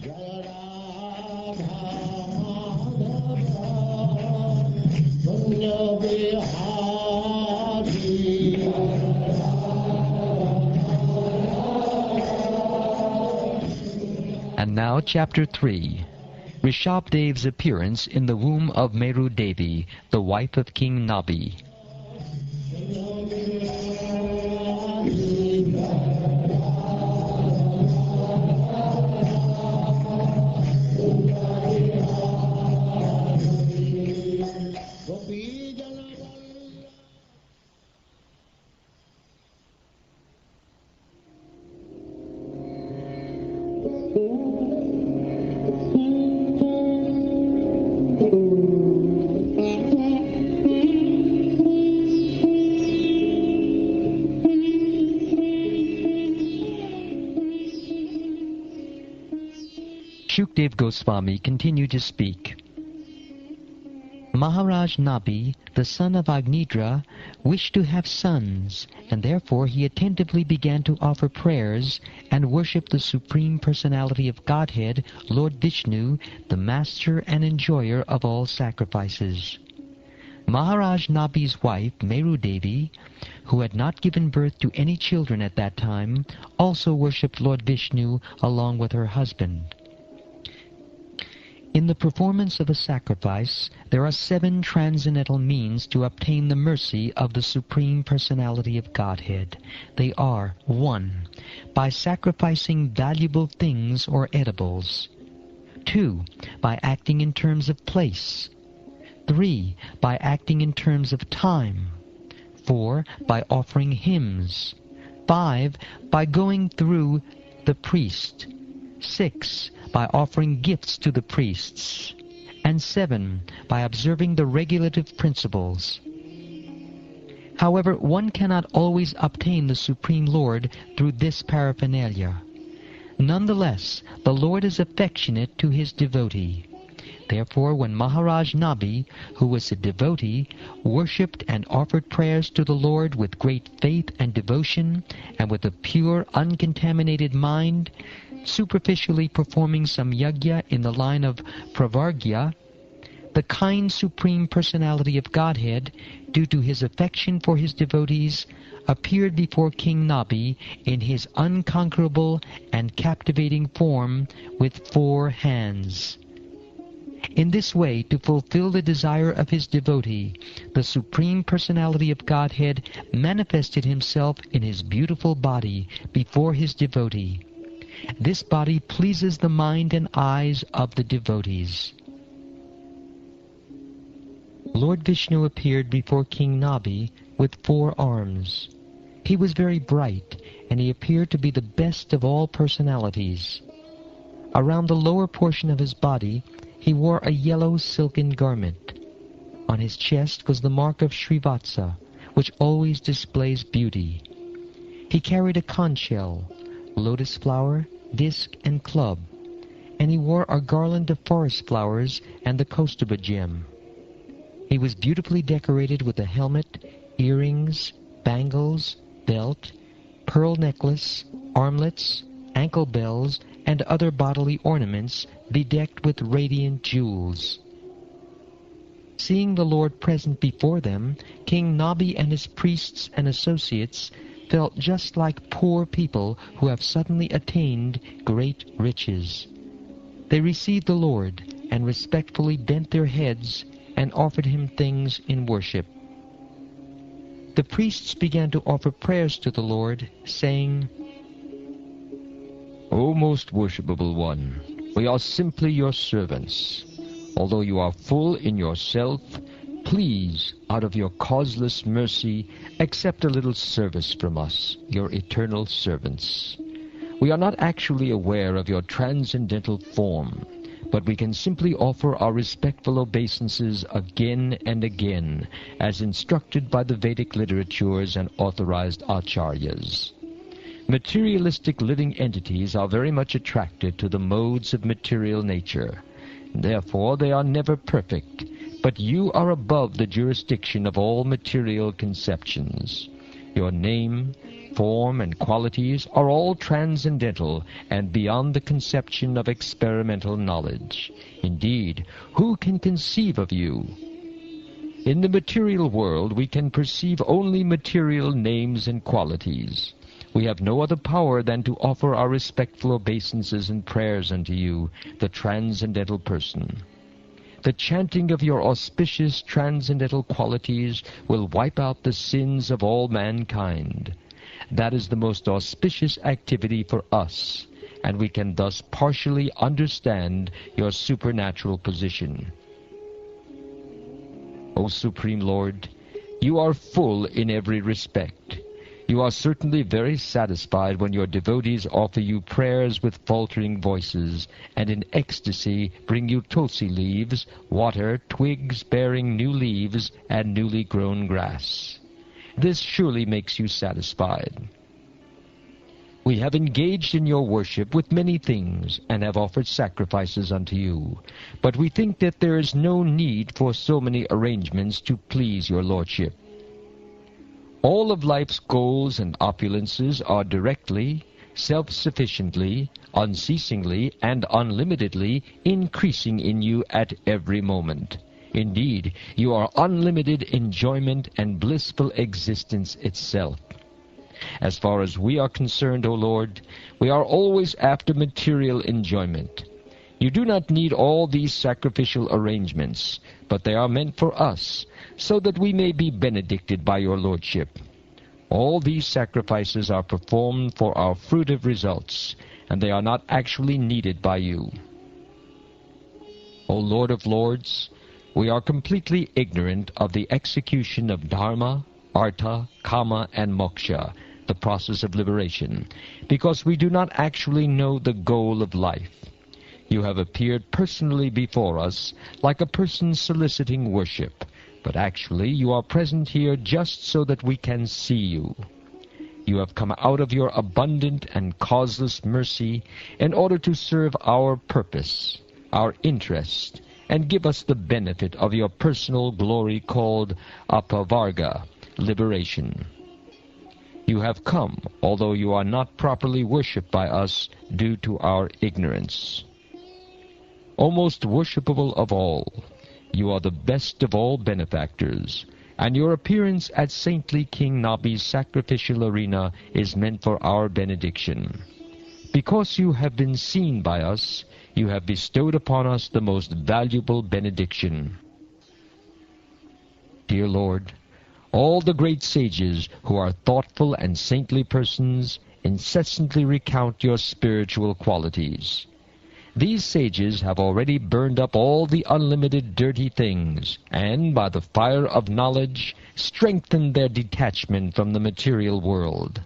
And now Chapter 3. Rishabdev's appearance in the womb of Meru Devi, the wife of King Nabi. Shukdev Goswami continued to speak. Maharaj Nabi, the son of Agnidra, wished to have sons, and therefore he attentively began to offer prayers and worship the Supreme Personality of Godhead, Lord Vishnu, the master and enjoyer of all sacrifices. Maharaj Nabi's wife, Meru Devi, who had not given birth to any children at that time, also worshipped Lord Vishnu along with her husband. In the performance of a sacrifice, there are 7 transcendental means to obtain the mercy of the Supreme Personality of Godhead. They are: 1. By sacrificing valuable things or edibles. 2. By acting in terms of place. 3. By acting in terms of time. 4. By offering hymns. 5. By going through the priest. 6. By offering gifts to the priests. And 7. By observing the regulative principles. However, one cannot always obtain the Supreme Lord through this paraphernalia. Nonetheless, the Lord is affectionate to his devotee. Therefore, when Maharaj Nabi, who was a devotee, worshipped and offered prayers to the Lord with great faith and devotion, and with a pure, uncontaminated mind, superficially performing some yajna in the line of pravargya, the kind Supreme Personality of Godhead, due to his affection for his devotees, appeared before King Nabi in his unconquerable and captivating form with 4 hands. In this way, to fulfill the desire of his devotee, the Supreme Personality of Godhead manifested himself in his beautiful body before his devotee. This body pleases the mind and eyes of the devotees. Lord Vishnu appeared before King Nabi with 4 arms. He was very bright, and he appeared to be the best of all personalities. Around the lower portion of his body, he wore a yellow silken garment. On his chest was the mark of Srivatsa, which always displays beauty. He carried a conch shell, lotus flower, disc, and club, and he wore a garland of forest flowers and the Kaustuba gem. He was beautifully decorated with a helmet, earrings, bangles, belt, pearl necklace, armlets, ankle bells, and other bodily ornaments bedecked with radiant jewels. Seeing the Lord present before them, King Nabi and his priests and associates felt just like poor people who have suddenly attained great riches. They received the Lord and respectfully bent their heads and offered him things in worship. The priests began to offer prayers to the Lord, saying, O most worshipable one, we are simply your servants. Although you are full in yourself, please, out of your causeless mercy, accept a little service from us, your eternal servants. We are not actually aware of your transcendental form, but we can simply offer our respectful obeisances again and again, as instructed by the Vedic literatures and authorized acharyas. Materialistic living entities are very much attracted to the modes of material nature. Therefore, they are never perfect, but you are above the jurisdiction of all material conceptions. Your name, form, and qualities are all transcendental and beyond the conception of experimental knowledge. Indeed, who can conceive of you? In the material world, we can perceive only material names and qualities. We have no other power than to offer our respectful obeisances and prayers unto you, the transcendental person. The chanting of your auspicious transcendental qualities will wipe out the sins of all mankind. That is the most auspicious activity for us, and we can thus partially understand your supernatural position. O Supreme Lord, you are full in every respect. You are certainly very satisfied when your devotees offer you prayers with faltering voices, and in ecstasy bring you tulsi leaves, water, twigs bearing new leaves, and newly grown grass. This surely makes you satisfied. We have engaged in your worship with many things, and have offered sacrifices unto you. But we think that there is no need for so many arrangements to please your lordship. All of life's goals and opulences are directly, self-sufficiently, unceasingly, and unlimitedly increasing in you at every moment. Indeed, you are unlimited enjoyment and blissful existence itself. As far as we are concerned, O Lord, we are always after material enjoyment. You do not need all these sacrificial arrangements, but they are meant for us, so that we may be benedicted by your lordship. All these sacrifices are performed for our fruitive results, and they are not actually needed by you. O Lord of Lords, we are completely ignorant of the execution of dharma, artha, kama, and moksha, the process of liberation, because we do not actually know the goal of life. You have appeared personally before us like a person soliciting worship, but actually you are present here just so that we can see you. You have come out of your abundant and causeless mercy in order to serve our purpose, our interest, and give us the benefit of your personal glory called apavarga, liberation. You have come, although you are not properly worshipped by us due to our ignorance. O most worshipable of all, you are the best of all benefactors, and your appearance at saintly King Nabi's sacrificial arena is meant for our benediction. Because you have been seen by us, you have bestowed upon us the most valuable benediction. Dear Lord, all the great sages who are thoughtful and saintly persons incessantly recount your spiritual qualities. These sages have already burned up all the unlimited dirty things, and by the fire of knowledge strengthened their detachment from the material world.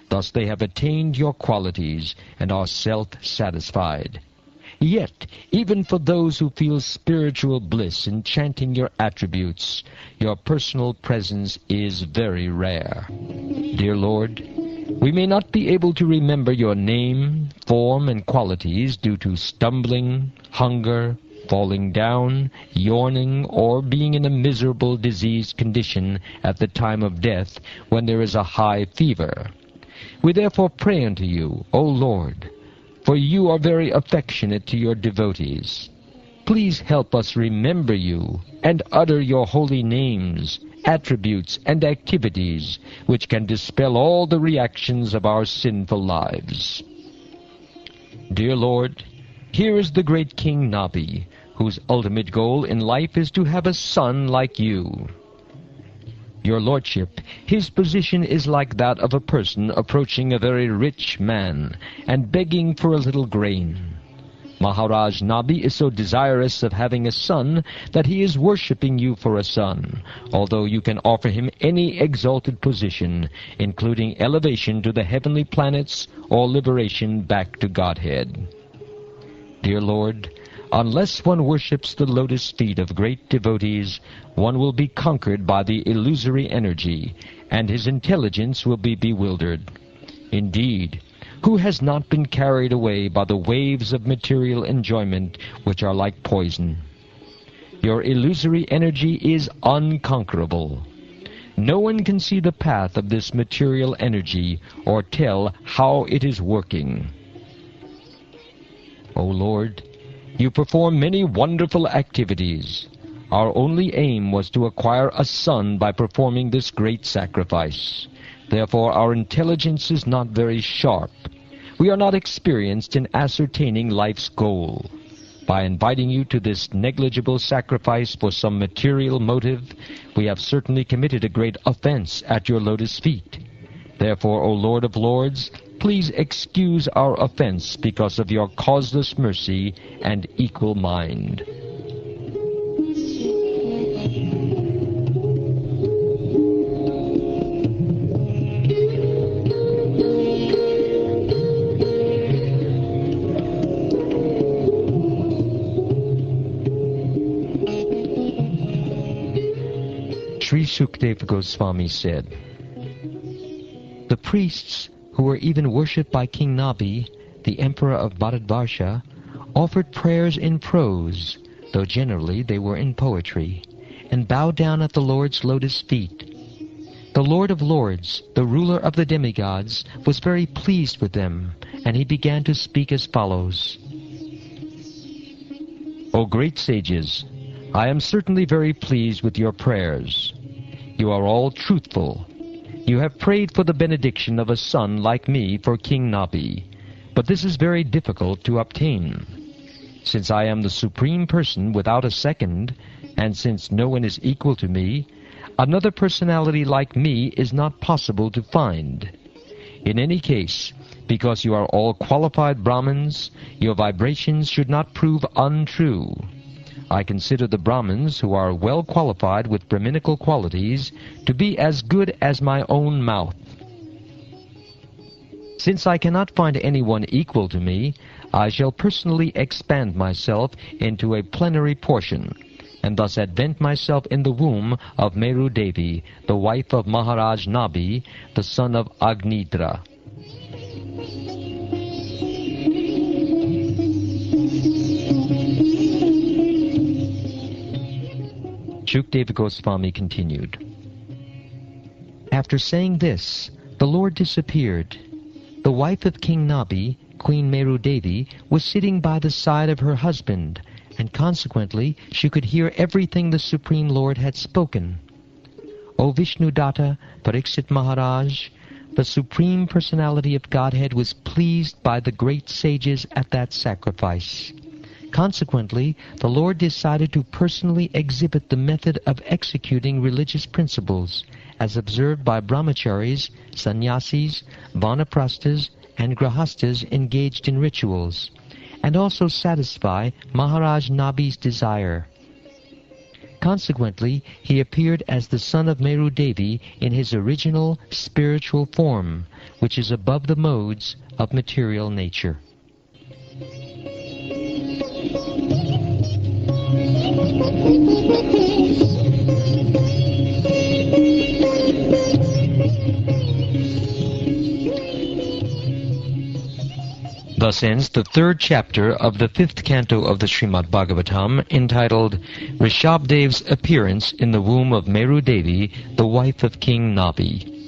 Thus they have attained your qualities and are self-satisfied. Yet, even for those who feel spiritual bliss in chanting your attributes, your personal presence is very rare. Dear Lord, we may not be able to remember your name, form, and qualities due to stumbling, hunger, falling down, yawning, or being in a miserable diseased condition at the time of death when there is a high fever. We therefore pray unto you, O Lord, for you are very affectionate to your devotees. Please help us remember you and utter your holy names, attributes, and activities which can dispel all the reactions of our sinful lives. Dear Lord, here is the great King Nabi, whose ultimate goal in life is to have a son like you. Your Lordship, his position is like that of a person approaching a very rich man and begging for a little grain. Maharaj Nabi is so desirous of having a son that he is worshipping you for a son, although you can offer him any exalted position, including elevation to the heavenly planets or liberation back to Godhead. Dear Lord, unless one worships the lotus feet of great devotees, one will be conquered by the illusory energy, and his intelligence will be bewildered. Indeed, who has not been carried away by the waves of material enjoyment which are like poison? Your illusory energy is unconquerable. No one can see the path of this material energy or tell how it is working. O Lord, you perform many wonderful activities. Our only aim was to acquire a son by performing this great sacrifice. Therefore, our intelligence is not very sharp. We are not experienced in ascertaining life's goal. By inviting you to this negligible sacrifice for some material motive, we have certainly committed a great offense at your lotus feet. Therefore, O Lord of Lords, please excuse our offense because of your causeless mercy and equal mind. Sri Sukadeva Goswami said, "The priests who were even worshipped by King Nabi, the emperor of Bharatvarsha, offered prayers in prose, though generally they were in poetry, and bowed down at the Lord's lotus feet. The Lord of Lords, the ruler of the demigods, was very pleased with them, and he began to speak as follows. O great sages, I am certainly very pleased with your prayers. You are all truthful. You have prayed for the benediction of a son like me for King Nabi, but this is very difficult to obtain. Since I am the Supreme Person without a second, and since no one is equal to me, another personality like me is not possible to find. In any case, because you are all qualified Brahmins, your vibrations should not prove untrue. I consider the Brahmins who are well qualified with Brahminical qualities to be as good as my own mouth. Since I cannot find anyone equal to me, I shall personally expand myself into a plenary portion, and thus advent myself in the womb of Meru Devi, the wife of Maharaj Nabi, the son of Agnidra." Shukadeva Goswami continued, "After saying this, the Lord disappeared. The wife of King Nabi, Queen Meru Devi, was sitting by the side of her husband, and consequently she could hear everything the Supreme Lord had spoken. O Vishnudatta, Pariksit Maharaj, the Supreme Personality of Godhead was pleased by the great sages at that sacrifice. Consequently, the Lord decided to personally exhibit the method of executing religious principles, as observed by brahmacharis, sannyasis, vanaprasthas, and grahastas engaged in rituals, and also satisfy Maharaj Nabi's desire. Consequently, he appeared as the son of Meru Devi in his original spiritual form, which is above the modes of material nature." Thus ends the third chapter of the fifth canto of the Srimad Bhagavatam, entitled Rishabdev's Appearance in the Womb of Meru Devi, the wife of King Nabi.